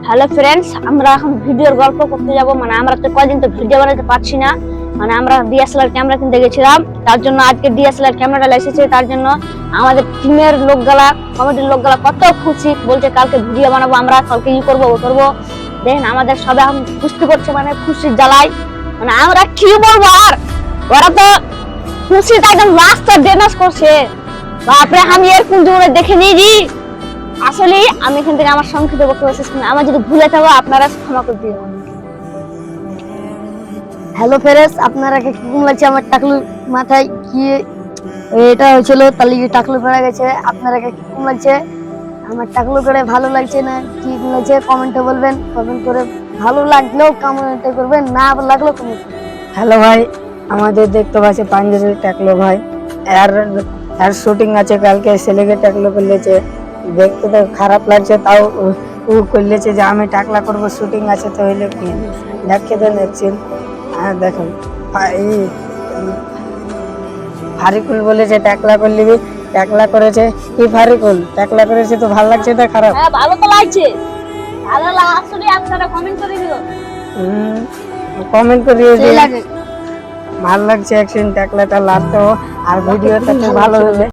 Hello friends, আমরা এখন ভিডিওর গল্প করতে যাব। মানে আমরা তো কয়দিন তো ভিডিও বানাতে পারছি না। মানে আমরা ডিএসএলআর ক্যামেরা কিনতে গেছিলাম, তার জন্য আজকে ডিএসএলআর ক্যামেরাটা এসেছে। তার জন্য আমাদের টিমের লোকগুলা, কমিটির লোকগুলা কত খুশি, বলছে কালকে ভিডিও বানাবো, আমরা কালকে ই করবো ও করবো। দেখেন আমাদের সবাই এখন খুশি করছে, মানে খুশির জ্বালাই। মানে আমরা কি বলবো আর, ওরা তো খুশিতে একদম রাস্তা ড্যামেজ করছে। বাপরে, আমি এরকম জীবনে দেখে নিয়েছি। আসলে আমি এখান থেকে আমার সংক্ষিপ্ত বক্তব্য শেষ করি। আমার যদি ভুলে থাকো আপনারা ক্ষমা করে দিও। হ্যালো ফ্রেন্ডস, আপনারা কিরকম লাগছে? আমার টাকলু মাথায় কি এটা হয়েছিল, তার লিগে টাকলু পড়ে গেছে। আপনারা কিরকম লাগছে? আমার টাকলু করে ভালো লাগছে না কিরকম লাগছে কমেন্টে বলবেন। কমেন্ট করে ভালো লাগলেও কমেন্টে করবেন, না লাগলেও কমেন্ট করবেন। হ্যালো ভাই, আমাদের দেখতে পাচ্ছি পাঞ্জাবি টাকলো ভাই। আর শুটিং আছে কালকে, ছেলেকে টাকলো করলেছে। দেখতে তো খারাপ লাগছে, তাও ও করলেছে যে আমি টাকলা করব, শুটিং আছে তো হইলে কি দেখে দেন দেখছেন। হ্যাঁ দেখুন, এই ফারিকুল বলেছে টাকলা করলি, টাকলা করেছে কি ফারিকুল টাকলা করেছে, তো ভালো লাগছে না খারাপ? হ্যাঁ, ভালো তো লাগছে। ভালো আসলে আপনারা কমেন্ট করে দিও। কমেন্ট করিয়ে সেই দিন। লাগে। ভালো লাগছে অ্যাকশন টাকলাটা লাগতো, আর ভিডিওটা ভালো হলে